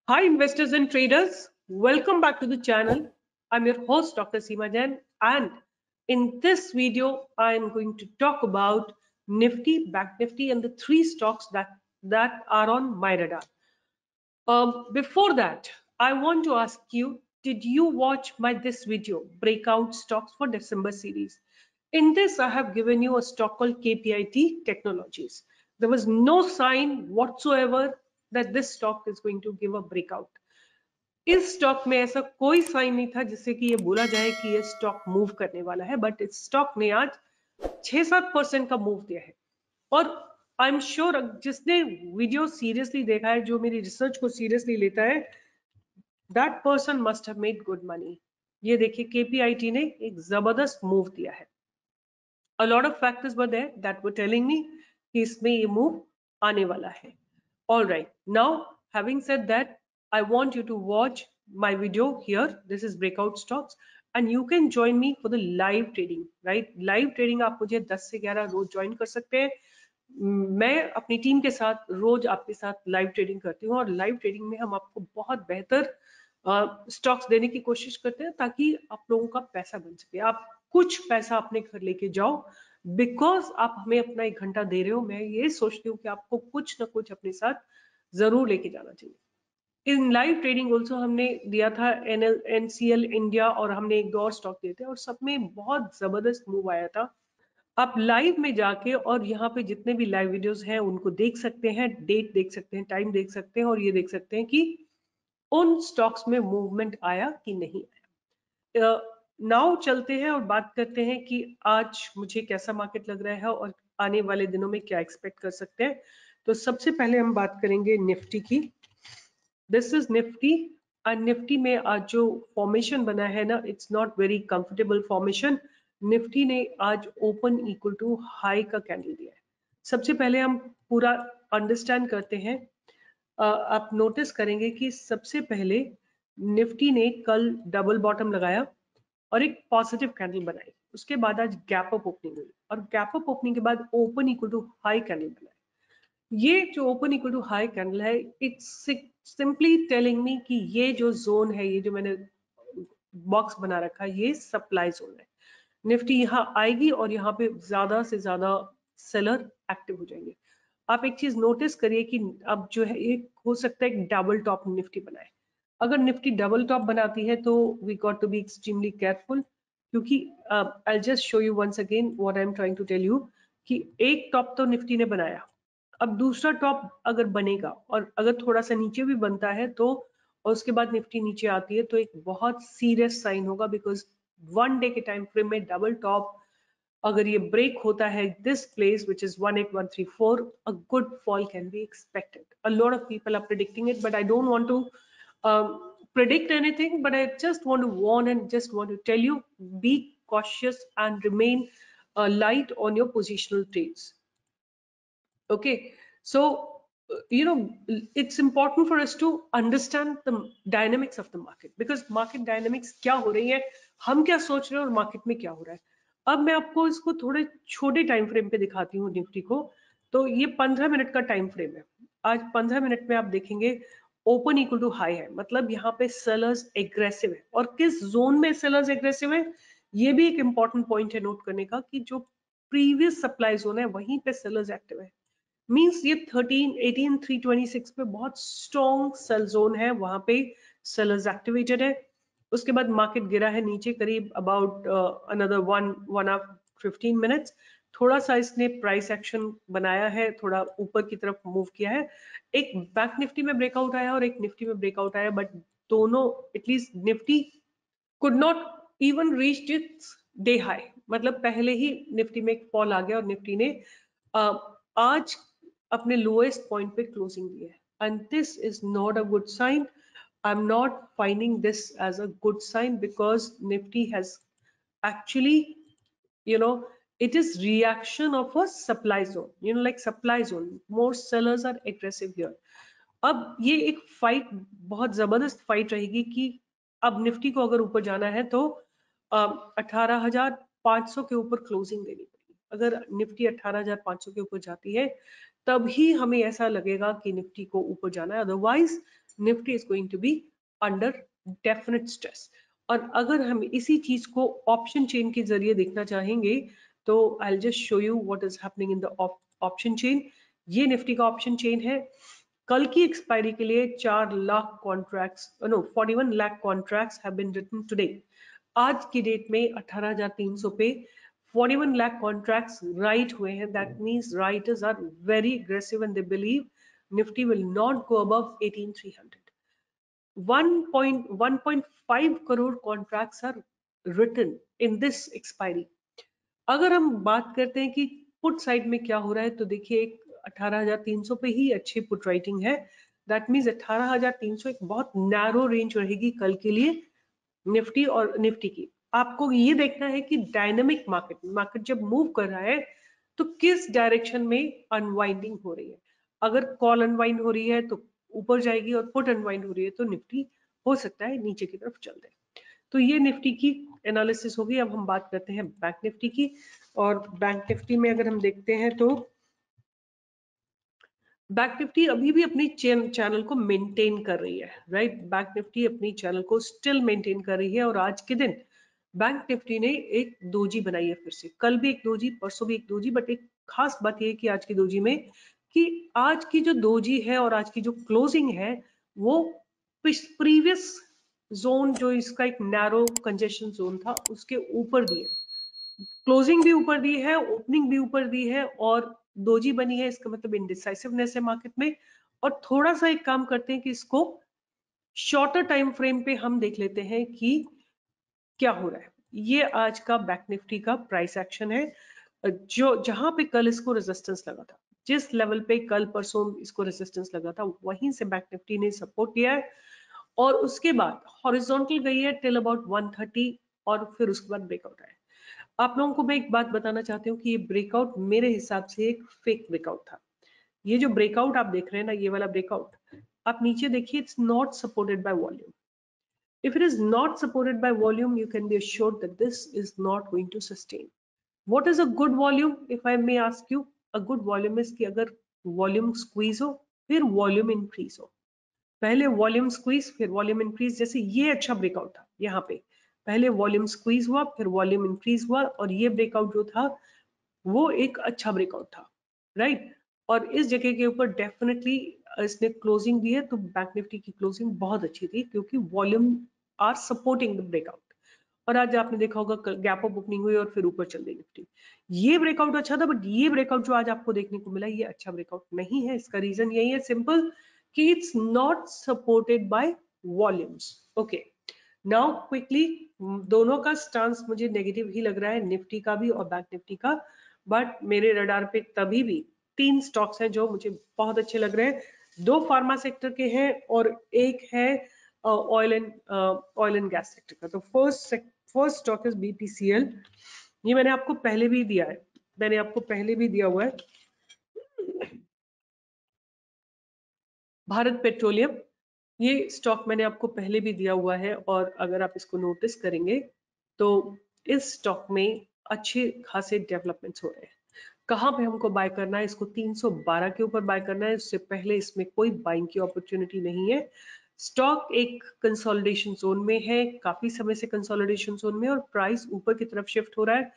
Hi, investors and traders. Welcome back to the channel. I'm your host, Dr. Seema Jain, and in this video, I'm going to talk about Nifty, Bank Nifty, and the three stocks that are on my radar. Before that, I want to ask you, did you watch my this video, Breakout Stocks for December series? In this, I have given you a stock called KPIT Technologies. There was no sign whatsoever that this stock is going to give a breakout. इस stock में ऐसा कोई sign नहीं था जिससे कि ये बोला जाए कि ये स्टॉक मूव करने वाला है, बट इस स्टॉक ने आज 6-7% का मूव दिया है। और आई एम श्योर जिसने वीडियो सीरियसली देखा है, जो मेरी रिसर्च को सीरियसली लेता है, that person must have made good money. ये देखिए, केपीआईटी ने एक जबरदस्त मूव दिया है। A lot of factors were there that were telling me कि इसमें ये मूव आने वाला है। All right, now having said that, I want you to watch my video here. This is breakout stocks and you can join me for the live trading, right? Live trading आप मुझे 10 से 11 रोज join कर सकते हैं। मैं अपनी team के साथ रोज आपके साथ लाइव ट्रेडिंग करती हूँ और लाइव ट्रेडिंग में हम आपको बहुत बेहतर स्टॉक्स देने की कोशिश करते हैं ताकि आप लोगों का पैसा बन सके। आप कुछ पैसा अपने घर लेके जाओ, बिकॉज आप हमें अपना 1 घंटा दे रहे हो। मैं ये सोचती हूँ कि आपको कुछ ना कुछ अपने साथ जरूर लेके जाना चाहिए। इन लाइव ट्रेडिंग ऑल्सो हमने दिया था NCL इंडिया और हमने 1-2 और स्टॉक दिए थे और सब में बहुत जबरदस्त मूव आया था। आप लाइव में जाके और यहाँ पे जितने भी लाइव वीडियोस हैं उनको देख सकते हैं, डेट देख सकते हैं, टाइम देख सकते हैं और ये देख सकते हैं कि उन स्टॉक्स में मूवमेंट आया कि नहीं आया। नाउ चलते हैं और बात करते हैं कि आज मुझे कैसा मार्केट लग रहा है और आने वाले दिनों में क्या एक्सपेक्ट कर सकते हैं। तो सबसे पहले हम बात करेंगे निफ्टी की। This is Nifty and Nifty में आज जो फॉर्मेशन बना है ना, it's not very comfortable formation. Nifty ने आज ओपन इक्वल टू हाई का कैंडल दिया है। सबसे पहले हम पूरा अंडरस्टैंड करते हैं। आप नोटिस करेंगे कि सबसे पहले निफ्टी ने कल डबल बॉटम लगाया और एक पॉजिटिव कैंडल बनाई। उसके बाद आज गैप अप ओपनिंग हुई और गैप अप ओपनिंग के बाद open equal to high candle बनाई। ये जो open equal to high candle है, इट्स सिंपली टेलिंग मी कि ये जो जोन है, ये जो मैंने बॉक्स बना रखा है, ये सप्लाई जोन है। निफ्टी यहाँ आएगी और यहाँ पे ज्यादा से ज्यादा सेलर एक्टिव हो जाएंगे। आप एक चीज नोटिस करिए कि अब जो है, एक हो सकता है एक डबल टॉप निफ्टी बनाए। अगर निफ्टी डबल टॉप बनाती है तो we got to be extremely careful, क्योंकि I just show you once again what I am trying to tell you कि एक टॉप तो निफ्टी ने बनाया, अब दूसरा टॉप अगर बनेगा और अगर थोड़ा सा नीचे भी बनता है तो, और उसके बाद निफ्टी नीचे आती है तो एक बहुत सीरियस साइन होगा, बिकॉज 1 डे के टाइम फ्रेम में डबल टॉप अगर ये ब्रेक होता है this place which is 18134, a good fall can be expected. A lot of people are predicting it, but I don't want to predict anything, but I just want to warn and just want to tell you, be cautious and remain light on your positional trades. Okay, so it's important for us to understand the dynamics of the market, because market dynamics क्या हो रही है, हम क्या सोच रहे हैं और मार्केट में क्या हो रहा है। अब मैं आपको इसको थोड़े छोटे टाइम फ्रेम पे दिखाती हूँ निफ्टी को। तो ये 15 मिनट का टाइम फ्रेम है। आज 15 मिनट में आप देखेंगे ओपन इक्वल टू हाई है, मतलब यहाँ पे सेलर्स एग्रेसिव है। और किस जोन में सेलर्स एग्रेसिव है, ये भी एक इंपॉर्टेंट पॉइंट है नोट करने का, कि जो प्रीवियस सप्लाई जोन है वहीं पे सेलर्स एक्टिव है। मींस ये 13, 18, 326 पे बहुत स्ट्रॉन्ग सेल जोन है, वहां पे सेलर्स एक्टिवेटेड है। उसके बाद मार्केट गिरा है नीचे करीब अबाउट अनदर 1.5-15 मिनट्स। थोड़ा सा इसने प्राइस एक्शन बनाया है, थोड़ा ऊपर की तरफ मूव किया है। एक बैंक निफ्टी में ब्रेकआउट आया और एक निफ्टी में ब्रेकआउट आया, बट दोनों at least Nifty could not even reach its day high, मतलब पहले ही निफ्टी में एक फॉल आ गया और निफ्टी ने आज अपने लोएस्ट पॉइंट पे क्लोजिंग दी है, and this is not a good sign. I am not finding this as a good sign, because Nifty has actually, it is reaction of a supply zone, like supply zone, more sellers are aggressive here. अब ये एक fight, बहुत जबरदस्त fight रहेगी कि अब Nifty को अगर ऊपर जाना है तो 18,500 के ऊपर क्लोजिंग देनी पड़ेगी। अगर निफ्टी 18,500 के ऊपर जाती है तभी हमें ऐसा लगेगा कि निफ्टी को ऊपर जाना है, otherwise Nifty is going to be under definite stress. और अगर हम इसी चीज को ऑप्शन चेन के जरिए देखना चाहेंगे तो I will just show you what is happening in the option chain. ये निफ्टी का ऑप्शन चेन है। कल की एक्सपायरी के लिए 4 lakh contracts, no 41 lakh contracts have been written today. आज की डेट में 18,300 पे 41 लाख कॉन्ट्रैक्ट्स राइट हुए हैं। That means writers are very aggressive and they believe Nifty will not go above 18,300। 1.5 crore contracts are written in this expiry। अगर हम बात करते हैं कि पुट साइड में क्या हो रहा है तो देखिए एक 18,300 पे ही अच्छी पुट राइटिंग है। दैट मीन्स 18,300 एक बहुत नैरो रेंज रहेगी कल के लिए निफ्टी और निफ्टी की। आपको ये देखना है कि डायनेमिक मार्केट जब मूव कर रहा है तो किस डायरेक्शन में अनवाइंडिंग हो रही है। अगर कॉल अनवाइंड हो रही है तो ऊपर जाएगी और पुट अनवाइंड हो रही है तो निफ्टी हो सकता है नीचे की तरफ चल दे। तो ये निफ्टी की एनालिसिस होगी। अब हम बात करते हैं बैंक निफ्टी की। और बैंक निफ्टी में अगर हम देखते हैं तो बैंक निफ्टी अभी भी अपनी चैनल को मेंटेन कर रही है, राइट। बैंक निफ्टी अपनी चैनल को स्टिल मेंटेन कर रही है और आज के दिन बैंक निफ्टी ने एक दोजी बनाई है फिर से। कल भी एक दोजी, परसों भी एक दोजी, बट एक खास बात यह है कि आज की दोजी में कि आज की जो दोजी है और आज की जो क्लोजिंग है वो प्रीवियस जोन जो इसका एक नैरो कंजेशन जोन था उसके ऊपर दी है। क्लोजिंग भी ऊपर दी है, ओपनिंग भी ऊपर दी है और दोजी बनी है। इसका मतलब इनडिसाइसिवनेस है मार्केट में। और थोड़ा सा एक काम करते हैं कि इसको शॉर्टर टाइम फ्रेम पे हम देख लेते हैं कि क्या हो रहा है। ये आज का बैंक निफ्टी का प्राइस एक्शन है। जो जहां पे कल इसको रेजिस्टेंस लगा था, जिस लेवल पे कल परसों इसको रेजिस्टेंस लगा था वहीं से बैंक निफ्टी ने सपोर्ट दिया है और उसके बाद हॉरिजॉन्टल गई है टिल अबाउट 130 और फिर उसके बाद ब्रेकआउट आया। आप लोगों को मैं एक बात बताना चाहती हूँ कि ये ब्रेकआउट मेरे हिसाब से एक फेक ब्रेकआउट था। ये जो ब्रेकआउट आप देख रहे हैं ना, ये वाला ब्रेकआउट आप नीचे देखिए, it's not supported by volume. If it is not supported by volume, you can be assured that this is not going to sustain. What is a good volume? If I may ask you, a good volume is कि अगर volume squeeze हो फिर volume increase हो। पहले volume squeeze फिर volume increase. जैसे ये अच्छा ब्रेकआउट था, यहाँ पे पहले वॉल्यूम स्क्वीज हुआ फिर वॉल्यूम इंक्रीज हुआ और ये ब्रेकआउट जो था वो एक अच्छा ब्रेकआउट था, राइट। और इस जगह के ऊपर डेफिनेटली इसने क्लोजिंग दी है तो बैंक निफ्टी की क्लोजिंग बहुत अच्छी थी क्योंकि volume are supporting the breakout. और आज आपने देखा होगा गैप अप ओपनिंग हुई और फिर ऊपर चल गई निफ्टी। ये ब्रेकआउट अच्छा था, बट ये ब्रेकआउट जो आज आपको देखने को मिला ये अच्छा ब्रेकआउट नहीं है। इसका रीजन यही है सिंपल कि it's not supported by volumes. Okay, now quickly दोनों का स्टांस मुझे नेगेटिव ही लग रहा है, निफ्टी का भी और बैंक निफ्टी का। बट मेरे रडार पे तभी भी 3 स्टॉक्स हैं जो मुझे बहुत अच्छे लग रहे हैं। 2 फार्मा सेक्टर के हैं और एक है ऑयल एंड गैस सेक्टर का। तो फर्स्ट स्टॉक इज बीपीसीएल। ये मैंने आपको पहले भी दिया है, मैंने आपको पहले भी दिया हुआ है। भारत पेट्रोलियम, ये स्टॉक मैंने आपको पहले भी दिया हुआ है और अगर आप इसको नोटिस करेंगे तो इस स्टॉक में अच्छे खासे डेवलपमेंट्स हो रहे हैं। कहाँ पे हमको बाय करना है? इसको 312 के ऊपर बाय करना है। उससे पहले इसमें कोई बाइंग की अपॉर्चुनिटी नहीं है। स्टॉक एक कंसोलिडेशन जोन में है, काफी समय से कंसोलिडेशन जोन में और प्राइस ऊपर की तरफ शिफ्ट हो रहा है।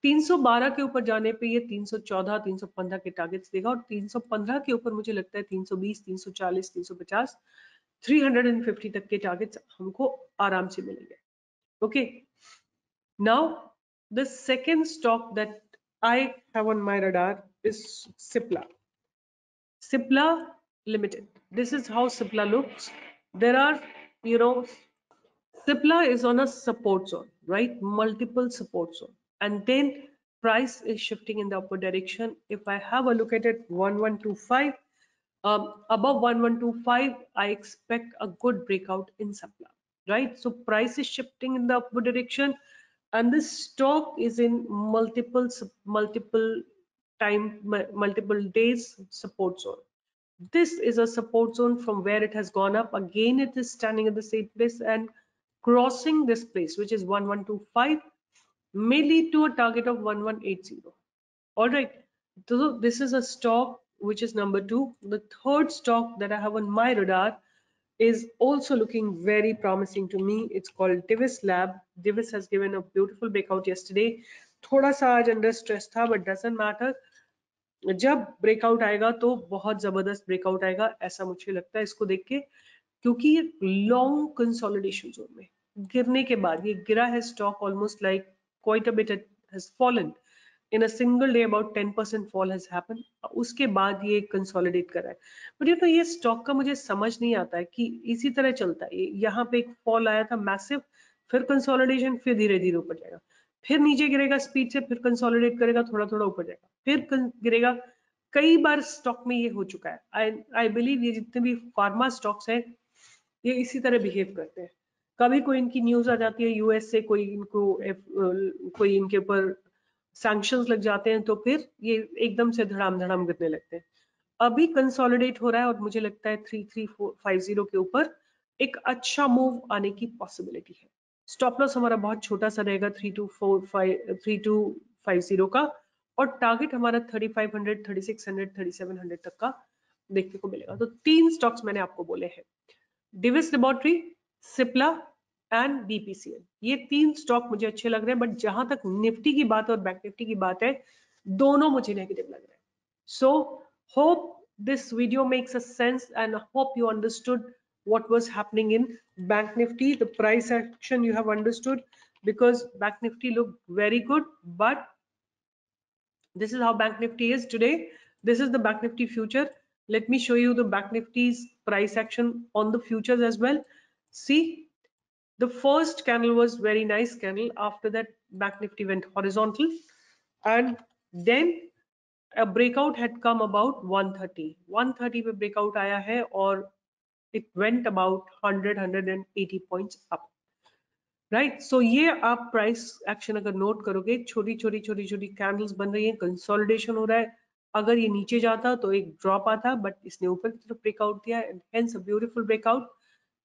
312 के ऊपर जाने पे ये 314 315 के टारगेट्स देगा और 315 के ऊपर मुझे लगता है 320 340 350 350 तक के टारगेट्स हमको आराम से मिलेंगे। Okay, now the second stock that I have on my radar is Cipla. Cipla Limited. This is how Cipla looks. There are, you know, Cipla is on a support zone, right? Multiple support zone. And then price is shifting in the upward direction. If I have a look at it, 1125, above 1125, I expect a good breakout in Cipla, right? So price is shifting in the upward direction and this stock is in multiple multiple days support zone. This is a support zone from where it has gone up. Again, it is standing at the same place and crossing this place, which is 1125, may lead to a target of 1180. All right. So this is a stock which is number 2. The third stock that I have on my radar is also looking very promising to me. It's called Divis Lab. Divis has given a beautiful breakout yesterday. थोड़ा सा आज under stress था, but doesn't matter. जब breakout आएगा तो बहुत जबरदस्त breakout आएगा, ऐसा मुझे लगता है इसको देख के, क्योंकि लॉन्ग कंसोलिडेशन जोन में गिरने के बाद ये गिरा है stock almost like quite a bit has fallen in a single day. About 10% fall has happened. उसके बाद ये कंसोलिडेट कर रहा है, बट यू नो ये स्टॉक का मुझे समझ नहीं आता है कि इसी तरह चलता है। यहाँ पे एक फॉल आया था मैसिव, फिर कंसोलिडेशन, फिर धीरे धीरे ऊपर जाएगा, फिर नीचे गिरेगा स्पीड से, फिर कंसोलिडेट करेगा, थोड़ा थोड़ा ऊपर जाएगा, फिर गिरेगा। कई बार स्टॉक में ये हो चुका है। आई बिलीव ये जितने भी फार्मा स्टॉक्स हैं ये इसी तरह बिहेव करते हैं। कभी कोई इनकी न्यूज आ जाती है यूएस से, कोई इनको कोई इनके ऊपर सैंक्शंस लग जाते हैं, तो फिर ये एकदम से धड़ाम धड़ाम गिरने लगते हैं। अभी कंसोलिडेट हो रहा है और मुझे लगता है 3350 के ऊपर एक अच्छा मूव आने की पॉसिबिलिटी है। स्टॉप लॉस हमारा बहुत छोटा सा रहेगा 3250 का, और टारगेट हमारा 3500, 3600, 3700 तक का देखने को मिलेगा। तो 3 स्टॉक्स मैंने आपको बोले हैं, Divi's laboratory, Cipla and BPCL. ये 3 स्टॉक मुझे अच्छे लग रहे हैं, बट जहां तक निफ्टी की बात और बैंक निफ्टी की बात है, दोनों मुझे नेगेटिव लग रहे हैं। So hope this video makes a sense and hope you understood what was happening in bank nifty. The price action you have understood, because bank nifty looked very good, but this is how bank nifty is today. This is the bank nifty future. Let me show you the bank nifty's price action on the futures as well. See, the first candle was very nice candle. After that, bank nifty went horizontal, and then a breakout had come about 130. 130 पे breakout आया है और it went about 180 points up. Right, सो ये आप price action अगर note करोगे, छोटी छोटी छोटी छोटी कैंडल्स बन रही हैं, कंसोलिडेशन हो रहा है। अगर ये नीचे जाता तो एक ड्रॉप आता, बट इसने ऊपर की तरफ ब्रेकआउट दिया, हेंस अ ब्यूटीफुल ब्रेकआउट,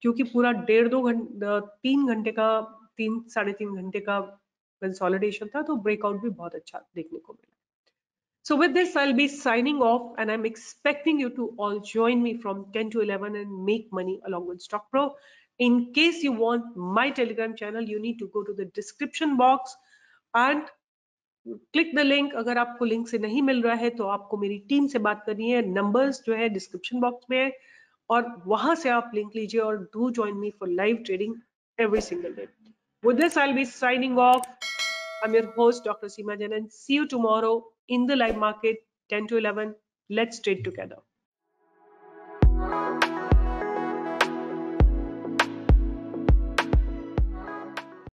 क्योंकि पूरा 1.5-2 घंटे 3 घंटे का 3-3.5 घंटे का कंसोलिडेशन था, तो ब्रेकआउट भी बहुत अच्छा देखने को मिला। So with this, I'll be signing off, and I'm expecting you to all join me from 10 to 11 and make money along with StockPro. In case you want my Telegram channel, you need to go to the description box and click the link. अगर आपको link से नहीं मिल रहा है तो आपको मेरी team से बात करनी है। नंबर्स जो है डिस्क्रिप्शन बॉक्स में है, और वहां से आप लिंक लीजिए और do join me for live trading every single day. With this, I'll be signing off. I'm your host, Dr. Seema Jain, and see you tomorrow in the live market, 10 to 11. Let's trade together.